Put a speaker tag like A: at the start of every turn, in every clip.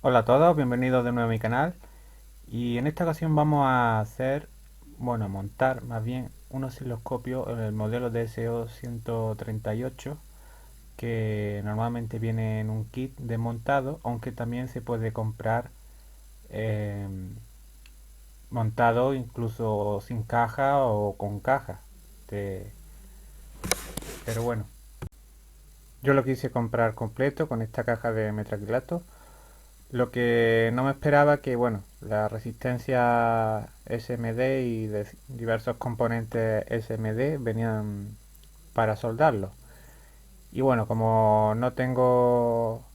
A: Hola a todos, bienvenidos de nuevo a mi canal y en esta ocasión vamos a montar más bien un osciloscopio en el modelo DSO 138 que normalmente viene en un kit de montado, aunque también se puede comprar eh, montado incluso sin caja o con caja. Te- Pero bueno, yo lo quise comprar completo con esta caja de metacrilato. Lo que no me esperaba que, bueno, la resistencia SMD y de diversos componentes SMD venían para soldarlo. Y bueno, como no tengo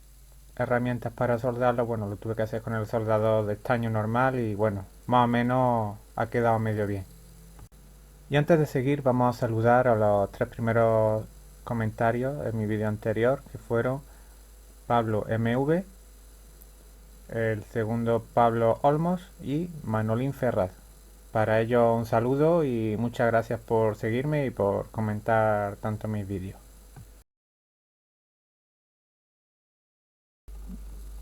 A: herramientas para soldarlo, bueno, lo tuve que hacer con el soldador de estaño normal y bueno, más o menos ha quedado medio bien. Y antes de seguir, vamos a saludar a los tres primeros comentarios en mi vídeo anterior, que fueron Pablo MV, el segundo Pablo Olmos y Manolín Ferraz. Para ello un saludo y muchas gracias por seguirme y por comentar tanto mis vídeos.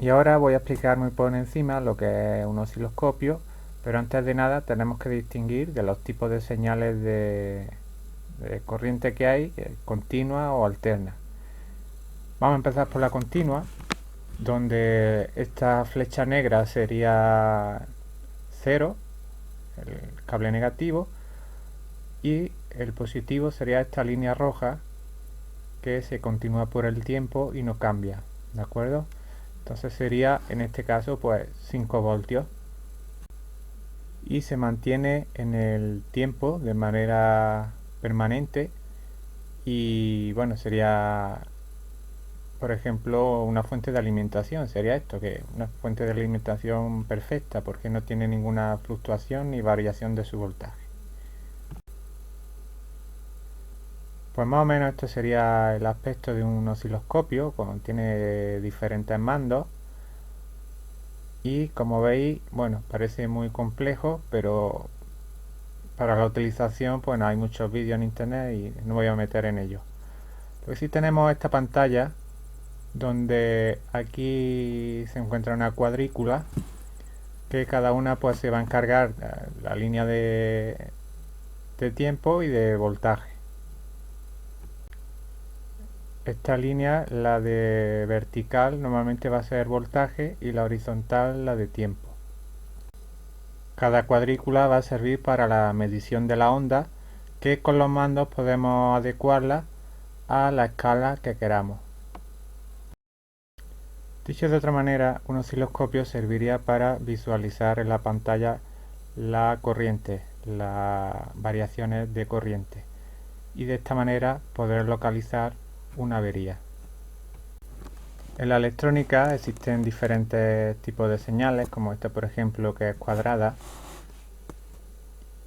A: Y ahora voy a explicar muy por encima lo que es un osciloscopio, pero antes de nada tenemos que distinguir de los tipos de señales de corriente que hay, continua o alterna. Vamos a empezar por la continua, donde esta flecha negra sería cero, el cable negativo, y el positivo sería esta línea roja que se continúa por el tiempo y no cambia, ¿de acuerdo? Entonces sería en este caso pues 5 voltios y se mantiene en el tiempo de manera permanente y bueno, sería por ejemplo una fuente de alimentación, sería esto, que una fuente de alimentación perfecta porque no tiene ninguna fluctuación ni variación de su voltaje. Pues más o menos esto sería el aspecto de un osciloscopio, tiene diferentes mandos y como veis, bueno, parece muy complejo, pero para la utilización pues no hay muchos vídeos en internet y no voy a meter en ello. Lo que sí tenemos esta pantalla donde aquí se encuentra una cuadrícula que cada una pues se va a encargar la línea de tiempo y de voltaje. Esta línea, la de vertical, normalmente va a ser voltaje y la horizontal la de tiempo. Cada cuadrícula va a servir para la medición de la onda, que con los mandos podemos adecuarla a la escala que queramos. Dicho de otra manera, un osciloscopio serviría para visualizar en la pantalla la corriente, las variaciones de corriente, y de esta manera poder localizar una avería. En la electrónica existen diferentes tipos de señales, como esta por ejemplo que es cuadrada,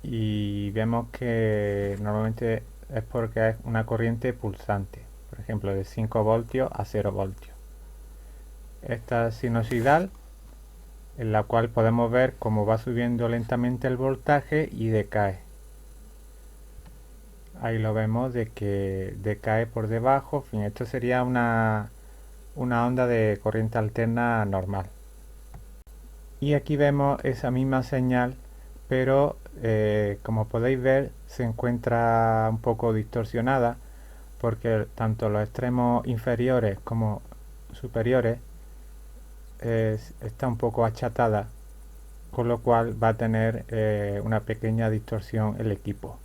A: y vemos que normalmente es porque es una corriente pulsante, por ejemplo de 5 voltios a 0 voltios. Esta es sinusoidal, en la cual podemos ver cómo va subiendo lentamente el voltaje y decae. Ahí lo vemos de que decae por debajo. En fin, esto sería una onda de corriente alterna normal. Y aquí vemos esa misma señal, pero como podéis ver se encuentra un poco distorsionada porque tanto los extremos inferiores como superiores está un poco achatada, con lo cual va a tener una pequeña distorsión el equipo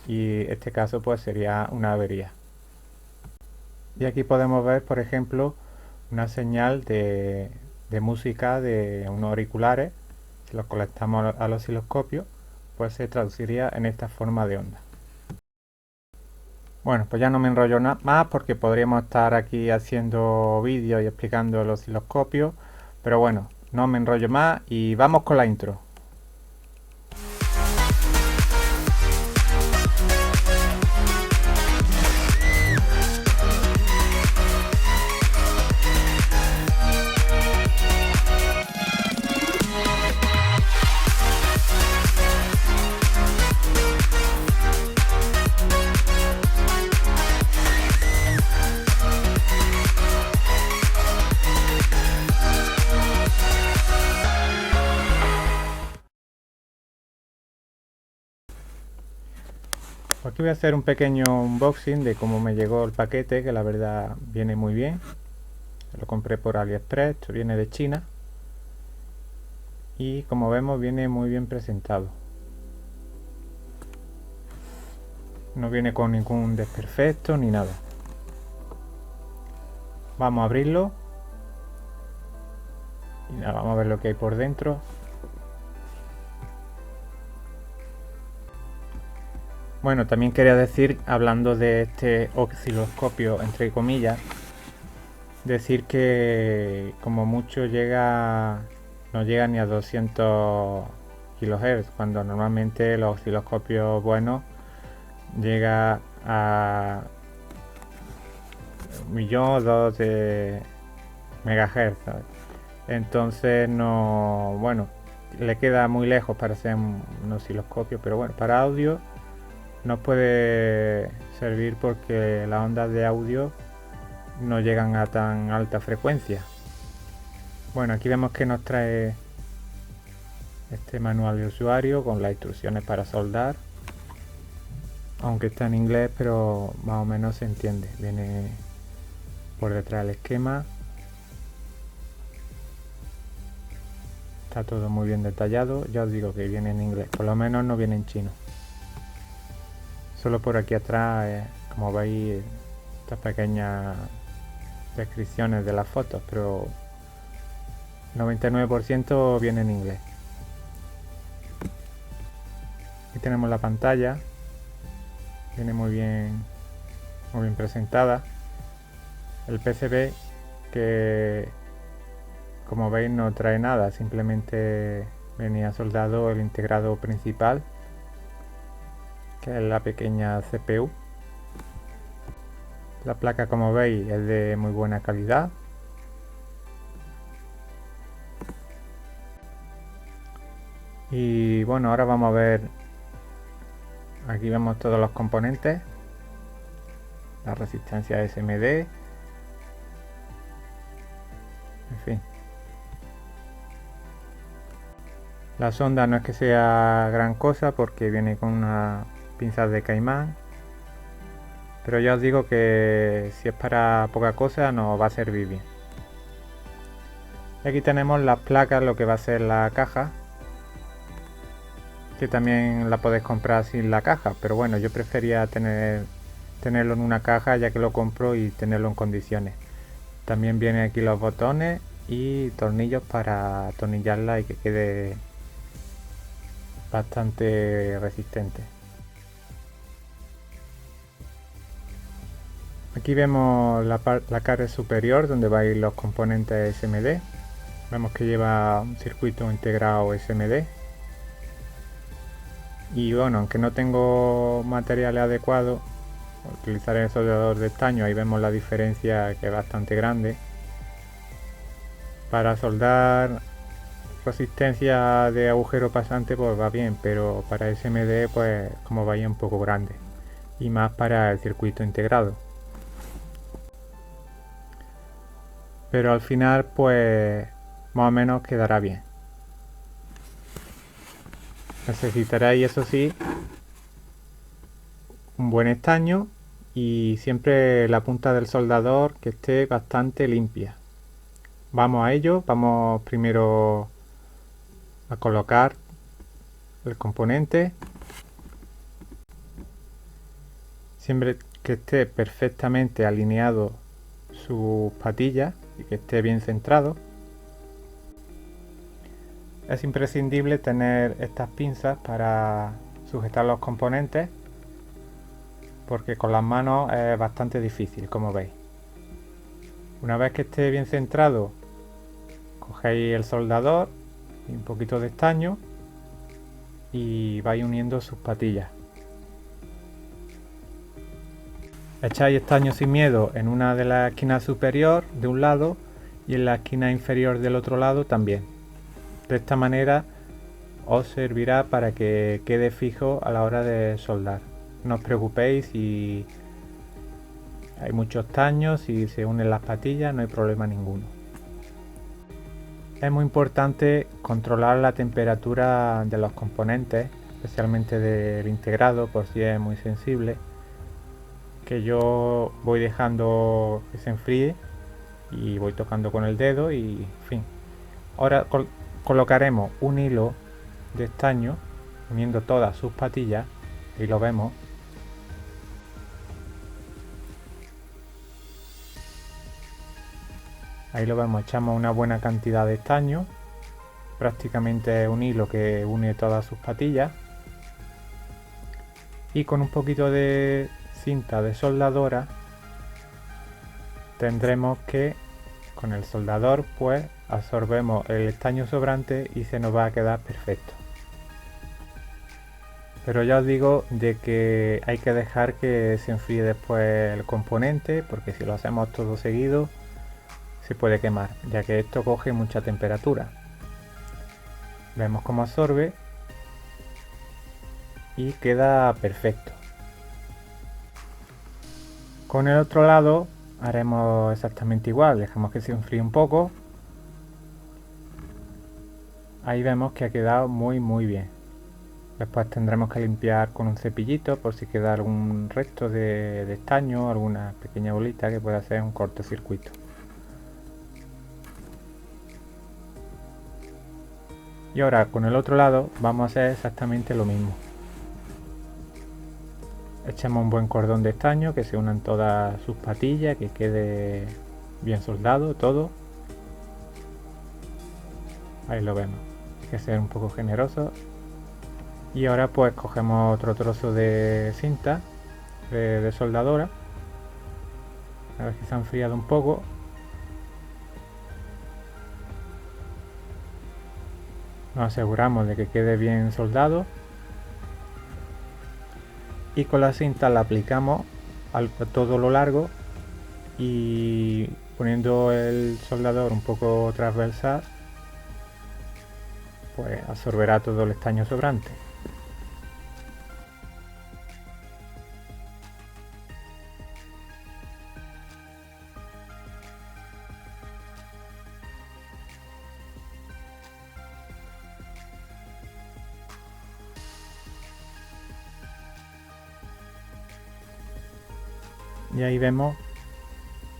A: y este caso pues sería una avería. Y aquí podemos ver por ejemplo una señal de música de unos auriculares. Si los conectamos al osciloscopio pues se traduciría en esta forma de onda. Bueno, pues ya no me enrollo más porque podríamos estar aquí haciendo vídeos y explicando el osciloscopio, pero bueno, no me enrollo más y vamos con la intro. Aquí voy a hacer un pequeño unboxing de cómo me llegó el paquete, que la verdad viene muy bien. Lo compré por AliExpress, esto viene de China. Y como vemos viene muy bien presentado. No viene con ningún desperfecto ni nada. Vamos a abrirlo. Y nada, vamos a ver lo que hay por dentro. Bueno, también quería decir, hablando de este osciloscopio, entre comillas, decir que como mucho no llega ni a 200 kHz, cuando normalmente los osciloscopios buenos llega a 1.000.000 o 2 de megahertz, ¿sabes? Entonces no, bueno, le queda muy lejos para ser un osciloscopio, pero bueno, para audio nos puede servir porque las ondas de audio no llegan a tan alta frecuencia. Bueno, aquí vemos que nos trae este manual de usuario con las instrucciones para soldar, aunque está en inglés, pero más o menos se entiende. Viene por detrás el esquema, está todo muy bien detallado. Ya os digo que viene en inglés, por lo menos no viene en chino. Solo por aquí atrás, como veis, estas pequeñas descripciones de las fotos, pero 99% viene en inglés. Aquí tenemos la pantalla, viene muy bien presentada. El PCB, que como veis no trae nada, simplemente venía soldado el integrado principal, que es la pequeña CPU. La placa, como veis, es de muy buena calidad. Y bueno, ahora vamos a ver, aquí vemos todos los componentes, la resistencia SMD, en fin. La sonda no es que sea gran cosa porque viene con unas pinzas de caimán, pero ya os digo que si es para poca cosa nos va a servir bien. Y aquí tenemos las placas, lo que va a ser la caja, que también la podéis comprar sin la caja, pero bueno, yo prefería tenerlo en una caja ya que lo compro y tenerlo en condiciones. También vienen aquí los botones y tornillos para atornillarla y que quede bastante resistente. Aquí vemos la cara superior donde va a ir los componentes SMD. Vemos que lleva un circuito integrado SMD. Y bueno, aunque no tengo materiales adecuados, utilizaré el soldador de estaño. Ahí vemos la diferencia, que es bastante grande. Para soldar resistencia de agujero pasante pues va bien, pero para SMD pues como vaya un poco grande, y más para el circuito integrado. Pero al final pues más o menos quedará bien. Necesitaréis, eso sí, un buen estaño y siempre la punta del soldador que esté bastante limpia. Vamos a ello. Vamos primero a colocar el componente. Siempre que esté perfectamente alineado sus patillas y que esté bien centrado. Es imprescindible tener estas pinzas para sujetar los componentes, porque con las manos es bastante difícil, como veis. Una vez que esté bien centrado, cogéis el soldador y un poquito de estaño y vais uniendo sus patillas. Echáis estaño sin miedo en una de las esquinas superior de un lado y en la esquina inferior del otro lado también. De esta manera os servirá para que quede fijo a la hora de soldar. No os preocupéis si hay muchos estaños, si se unen las patillas, no hay problema ninguno. Es muy importante controlar la temperatura de los componentes, especialmente del integrado, por si es muy sensible, que yo voy dejando que se enfríe y voy tocando con el dedo y en fin. Ahora colocaremos un hilo de estaño uniendo todas sus patillas y lo vemos. Ahí lo vemos, echamos una buena cantidad de estaño, prácticamente un hilo que une todas sus patillas, y con un poquito de cinta de soldadora tendremos que con el soldador pues absorbemos el estaño sobrante y se nos va a quedar perfecto. Pero ya os digo de que hay que dejar que se enfríe después el componente, porque si lo hacemos todo seguido se puede quemar, ya que esto coge mucha temperatura. Vemos cómo absorbe y queda perfecto. Con el otro lado haremos exactamente igual, dejamos que se enfríe un poco. Ahí vemos que ha quedado muy bien. Después tendremos que limpiar con un cepillito por si queda algún resto de estaño, alguna pequeña bolita que pueda hacer un cortocircuito. Y ahora con el otro lado vamos a hacer exactamente lo mismo. Echamos un buen cordón de estaño que se unan todas sus patillas, que quede bien soldado todo. Ahí lo vemos, hay que ser un poco generoso. Y ahora pues cogemos otro trozo de cinta de soldadora, a ver si se ha enfriado un poco. Nos aseguramos de que quede bien soldado y con la cinta la aplicamos a todo lo largo y poniendo el soldador un poco transversal pues absorberá todo el estaño sobrante. Y ahí vemos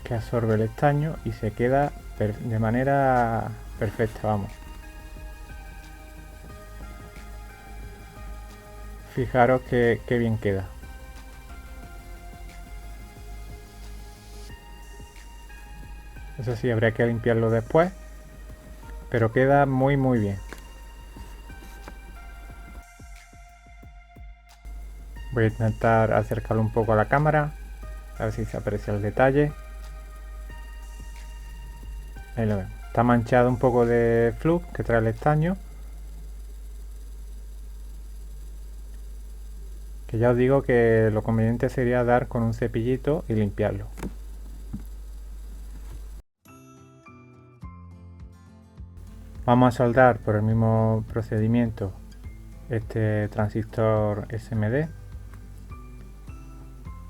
A: que absorbe el estaño y se queda de manera perfecta, vamos. Fijaros que bien queda. Eso sí, habría que limpiarlo después, pero queda muy bien. Voy a intentar acercarlo un poco a la cámara, a ver si se aprecia el detalle. Ahí lo vemos. Está manchado un poco de flux que trae el estaño. Que ya os digo que lo conveniente sería dar con un cepillito y limpiarlo. Vamos a soldar por el mismo procedimiento este transistor SMD.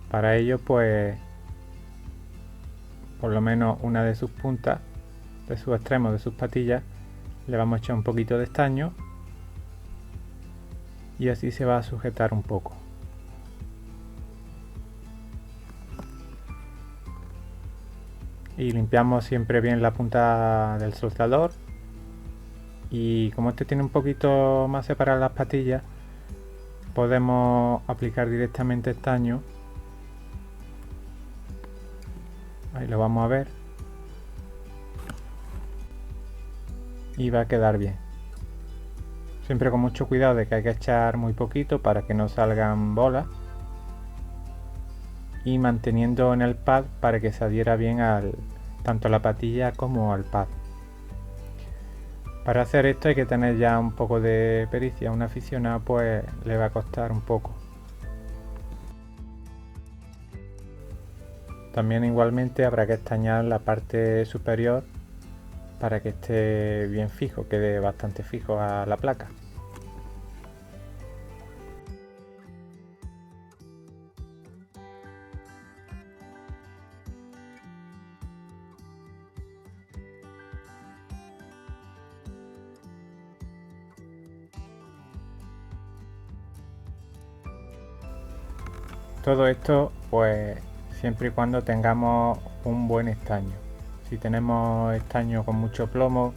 A: Para ello pues por lo menos una de sus puntas, de sus extremos, de sus patillas, le vamos a echar un poquito de estaño y así se va a sujetar un poco. Y limpiamos siempre bien la punta del soldador, y como este tiene un poquito más separadas las patillas podemos aplicar directamente estaño. Ahí lo vamos a ver y va a quedar bien, siempre con mucho cuidado de que hay que echar muy poquito para que no salgan bolas y manteniendo en el pad para que se adhiera bien tanto a la patilla como al pad. Para hacer esto hay que tener ya un poco de pericia, un aficionado pues le va a costar un poco. También igualmente habrá que estañar la parte superior para que esté bien fijo, quede bastante fijo a la placa. Todo esto pues siempre y cuando tengamos un buen estaño. Si tenemos estaño con mucho plomo,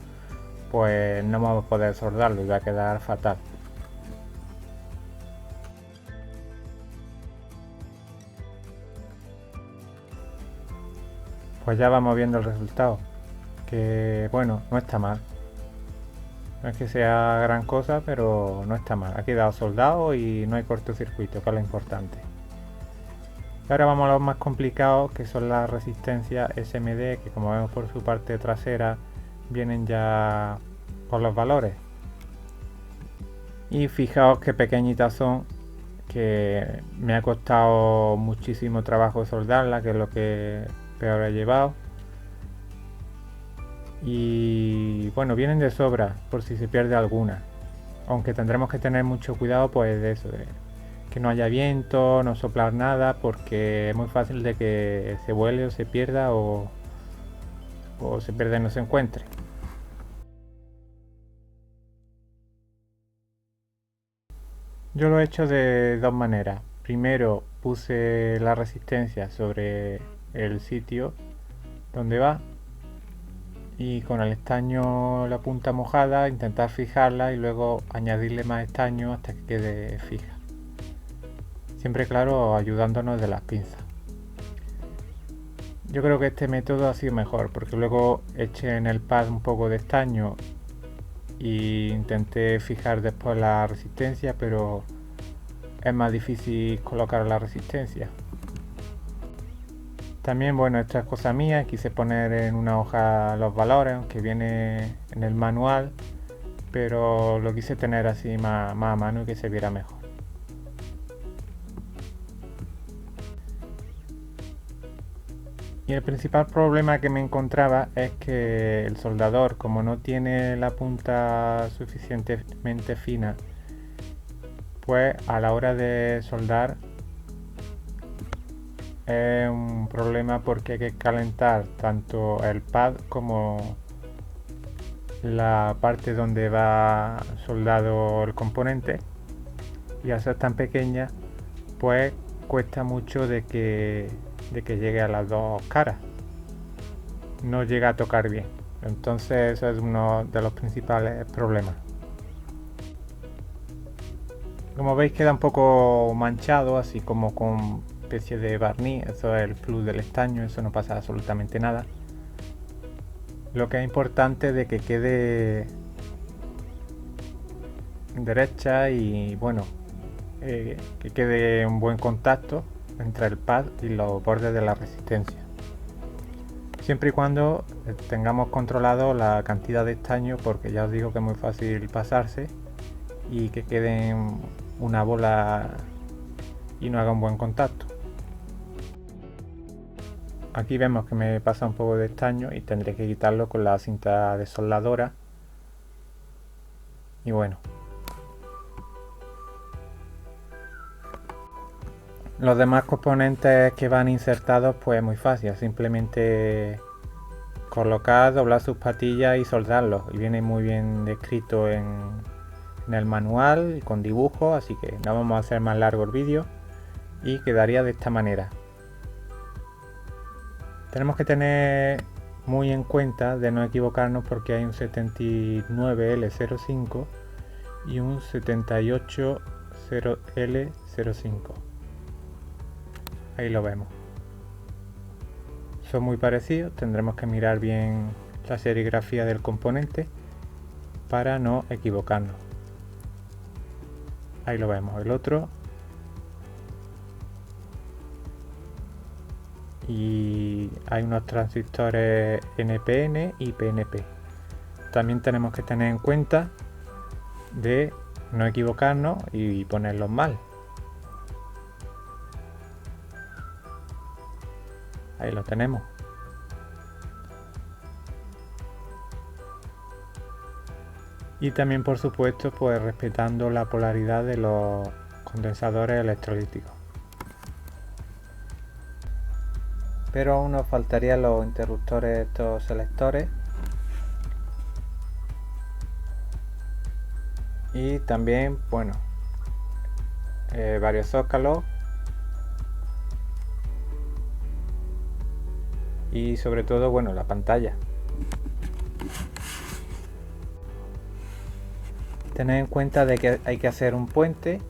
A: pues no vamos a poder soldarlo y va a quedar fatal. Pues ya vamos viendo el resultado, que bueno, no está mal. No es que sea gran cosa, pero no está mal. Ha quedado soldado y no hay cortocircuito, que es lo importante. Y ahora vamos a los más complicados, que son las resistencias SMD, que como vemos por su parte trasera vienen ya con los valores. Y fijaos qué pequeñitas son, que me ha costado muchísimo trabajo soldarla, que es lo que peor he llevado. Y bueno, vienen de sobra por si se pierde alguna, aunque tendremos que tener mucho cuidado pues de eso, de que no haya viento, no soplar nada, porque es muy fácil de que se vuele o se pierda o se pierda y no se encuentre. Yo lo he hecho de dos maneras. Primero puse la resistencia sobre el sitio donde va y con el estaño la punta mojada intentar fijarla y luego añadirle más estaño hasta que quede fija. Siempre claro ayudándonos de las pinzas. Yo creo que este método ha sido mejor porque luego eché en el pad un poco de estaño e intenté fijar después la resistencia, pero es más difícil colocar la resistencia. También, bueno, esta es cosa mía, quise poner en una hoja los valores, aunque viene en el manual, pero lo quise tener así más a mano y que se viera mejor. Y el principal problema que me encontraba es que el soldador, como no tiene la punta suficientemente fina, pues a la hora de soldar es un problema porque hay que calentar tanto el pad como la parte donde va soldado el componente, y al ser tan pequeña pues cuesta mucho de que llegue a las dos caras, no llega a tocar bien, entonces eso es uno de los principales problemas. Como veis queda un poco manchado, así como con especie de barniz, eso es el plus del estaño, eso no pasa absolutamente nada. Lo que es importante es de que quede derecha y bueno, que quede un buen contacto entre el pad y los bordes de la resistencia. Siempre y cuando tengamos controlado la cantidad de estaño, porque ya os digo que es muy fácil pasarse y que quede una bola y no haga un buen contacto. Aquí vemos que me pasa un poco de estaño y tendré que quitarlo con la cinta desoldadora. Y bueno, los demás componentes que van insertados pues es muy fácil, simplemente colocar, doblar sus patillas y soldarlos, y viene muy bien descrito en el manual y con dibujos, así que no vamos a hacer más largo el vídeo y quedaría de esta manera. Tenemos que tener muy en cuenta de no equivocarnos porque hay un 79L05 y un 78L05. Ahí lo vemos. Son muy parecidos, tendremos que mirar bien la serigrafía del componente para no equivocarnos. Ahí lo vemos, el otro. Y hay unos transistores NPN y PNP. También tenemos que tener en cuenta de no equivocarnos y ponerlos mal. Ahí lo tenemos. Y también, por supuesto, pues respetando la polaridad de los condensadores electrolíticos. Pero aún nos faltarían los interruptores, estos selectores. Y también, bueno, varios zócalos y sobre todo, bueno, la pantalla. Tened en cuenta de que hay que hacer un puente,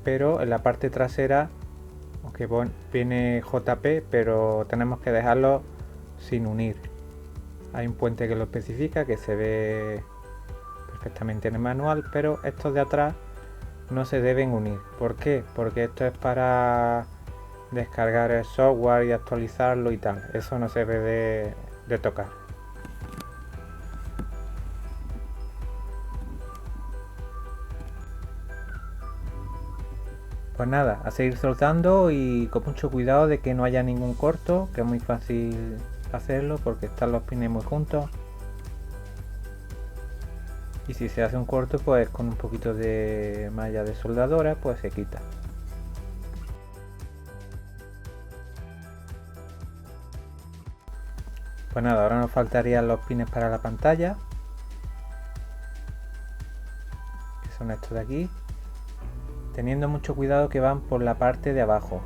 A: pero en la parte trasera, aunque viene JP, pero tenemos que dejarlo sin unir. Hay un puente que lo especifica, que se ve perfectamente en el manual, pero estos de atrás no se deben unir. ¿Por qué? Porque esto es para descargar el software y actualizarlo y tal. Eso no se debe de tocar. Pues nada, a seguir soltando y con mucho cuidado de que no haya ningún corto, que es muy fácil hacerlo porque están los pines muy juntos. Y si se hace un corto, pues con un poquito de malla de soldadora, pues se quita. Pues nada, ahora nos faltarían los pines para la pantalla, que son estos de aquí, teniendo mucho cuidado que van por la parte de abajo.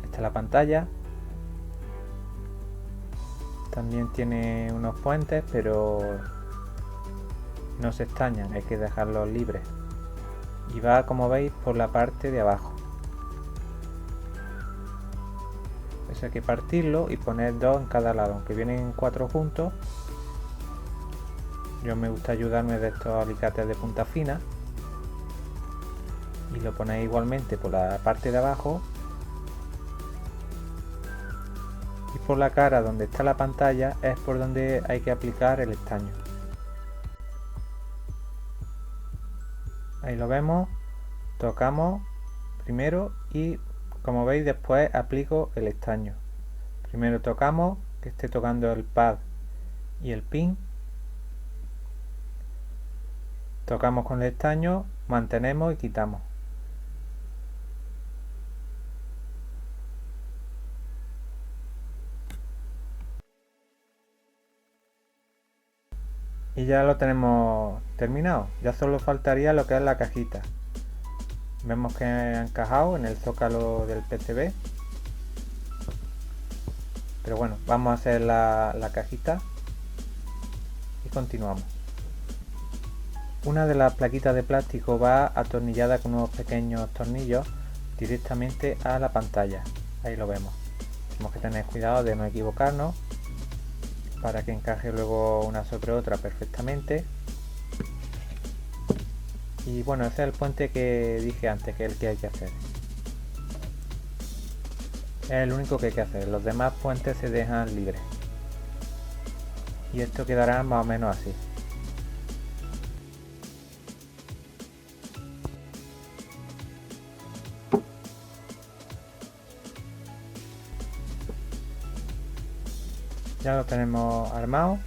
A: Esta es la pantalla, también tiene unos puentes, pero no se estañan, hay que dejarlos libres. Y va, como veis, por la parte de abajo. Eso hay que partirlo y poner dos en cada lado, aunque vienen 4 juntos. Yo me gusta ayudarme de estos alicates de punta fina. Y lo ponéis igualmente por la parte de abajo. Y por la cara donde está la pantalla es por donde hay que aplicar el estaño. Ahí lo vemos. Tocamos primero y, como veis, después aplico el estaño. Primero tocamos, que esté tocando el pad y el pin. Tocamos con el estaño, mantenemos y quitamos. Y ya lo tenemos terminado. Ya solo faltaría lo que es la cajita. Vemos que ha encajado en el zócalo del PCB. Pero bueno, vamos a hacer la cajita y continuamos. Una de las plaquitas de plástico va atornillada con unos pequeños tornillos directamente a la pantalla. Ahí lo vemos. Tenemos que tener cuidado de no equivocarnos para que encaje luego una sobre otra perfectamente. Y bueno, ese es el puente que dije antes, que es el que hay que hacer. Es el único que hay que hacer, los demás puentes se dejan libres. Y esto quedará más o menos así. Ya lo tenemos armado.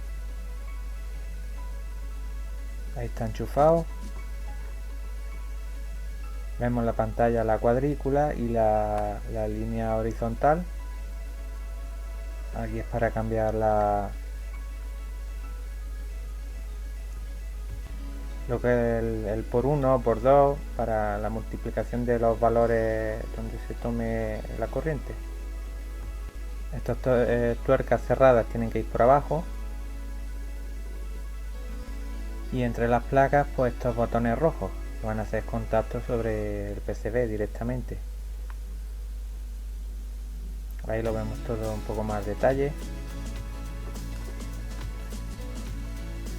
A: Ahí está enchufado. Vemos la pantalla, la cuadrícula y la línea horizontal. Aquí es para cambiar lo que es el por 1, por 2, para la multiplicación de los valores donde se tome la corriente. Estas tuercas cerradas tienen que ir por abajo. Y entre las placas, pues estos botones rojos van a hacer contacto sobre el PCB directamente. Ahí lo vemos todo un poco más detalle.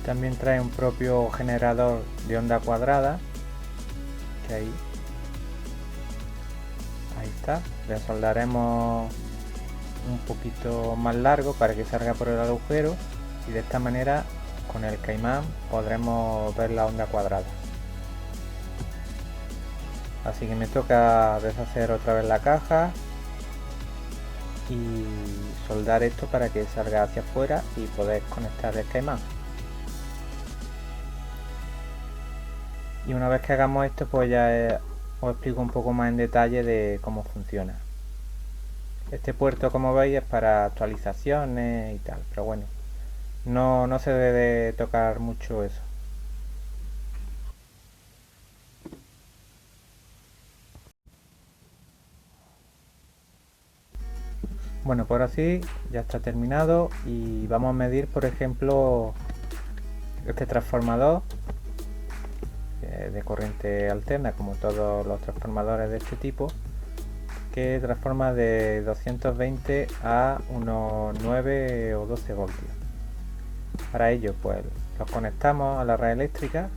A: También trae un propio generador de onda cuadrada, que ahí está. Le soldaremos un poquito más largo para que salga por el agujero y de esta manera con el caimán podremos ver la onda cuadrada. Así que me toca deshacer otra vez la caja y soldar esto para que salga hacia afuera y poder conectar el caimán. Y una vez que hagamos esto, pues ya os explico un poco más en detalle de cómo funciona. Este puerto, como veis, es para actualizaciones y tal, pero bueno, no se debe tocar mucho eso. Bueno, por así ya está terminado y vamos a medir, por ejemplo, este transformador de corriente alterna, como todos los transformadores de este tipo, que transforma de 220 a unos 9 o 12 voltios. Para ello, pues los conectamos a la red eléctrica.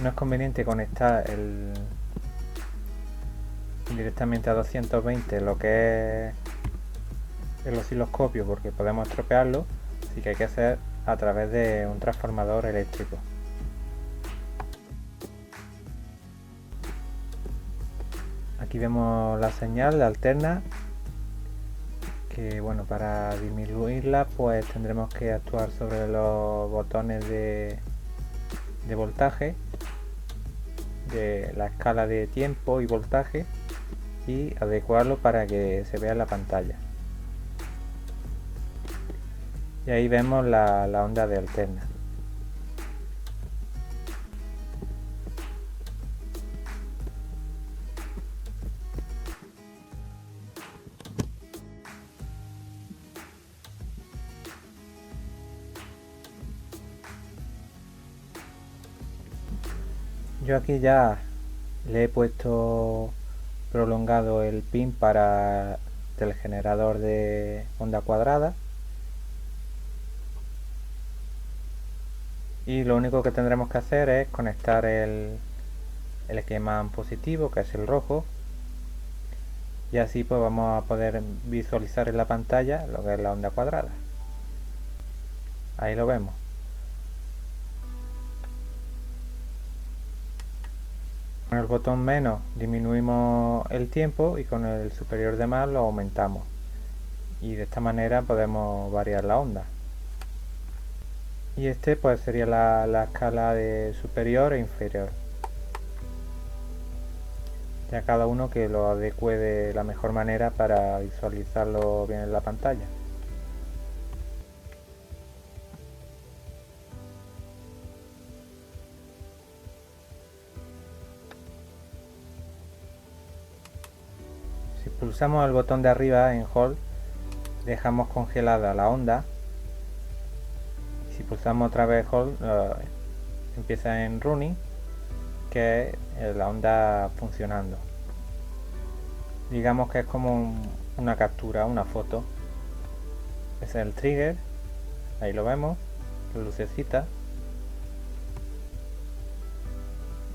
A: No es conveniente conectar directamente a 220 lo que es el osciloscopio, porque podemos estropearlo, así que hay que hacer a través de un transformador eléctrico. Aquí vemos la señal de alterna, que bueno, para disminuirla pues tendremos que actuar sobre los botones de voltaje, de la escala de tiempo y voltaje, y adecuarlo para que se vea en la pantalla. Y ahí vemos la onda de alterna. Yo aquí ya le he puesto prolongado el pin para el generador de onda cuadrada, y lo único que tendremos que hacer es conectar el esquema positivo, que es el rojo, y así pues vamos a poder visualizar en la pantalla lo que es la onda cuadrada. Ahí lo vemos. Con el botón menos disminuimos el tiempo y con el superior de más lo aumentamos, y de esta manera podemos variar la onda. Y este pues sería la escala de superior e inferior, ya cada uno que lo adecue de la mejor manera para visualizarlo bien en la pantalla. Si pulsamos el botón de arriba en Hold, dejamos congelada la onda. Si pulsamos otra vez Hold, empieza en Running, que es la onda funcionando. Digamos que es como una captura, una foto. Ese es el trigger, ahí lo vemos, la lucecita.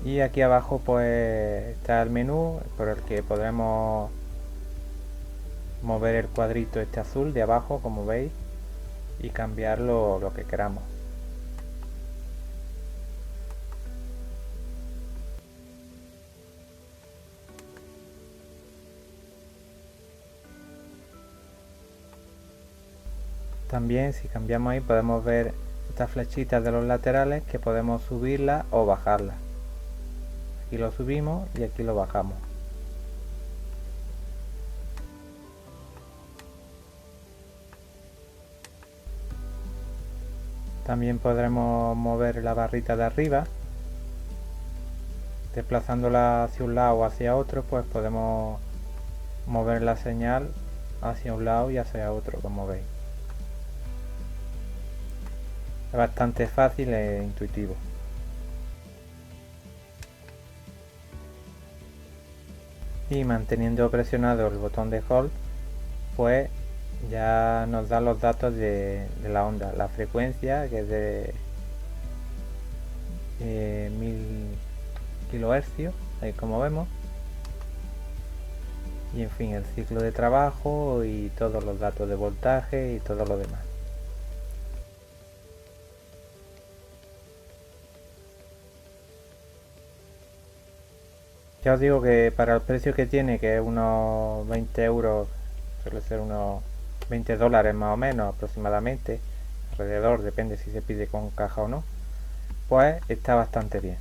A: Y aquí abajo pues está el menú por el que podremos mover el cuadrito este azul de abajo, como veis, y cambiarlo lo que queramos. También si cambiamos ahí podemos ver estas flechitas de los laterales, que podemos subirlas o bajarlas. Aquí lo subimos y aquí lo bajamos. También podremos mover la barrita de arriba, desplazándola hacia un lado o hacia otro, pues podemos mover la señal hacia un lado y hacia otro, como veis. Es bastante fácil e intuitivo. Y manteniendo presionado el botón de Hold, pues ya nos da los datos de la onda, la frecuencia, que es de 1000 kHz, ahí como vemos, y en fin el ciclo de trabajo y todos los datos de voltaje y todo lo demás. Ya os digo que para el precio que tiene, que es unos 20 euros, suele ser unos 20 dólares más o menos aproximadamente, alrededor, depende si se pide con caja o no, pues está bastante bien.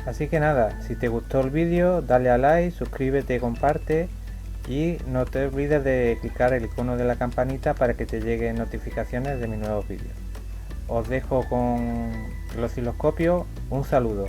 A: Así que nada, si te gustó el vídeo, dale a like, suscríbete, comparte y no te olvides de clicar el icono de la campanita para que te lleguen notificaciones de mis nuevos vídeos. Os dejo con el osciloscopio, un saludo.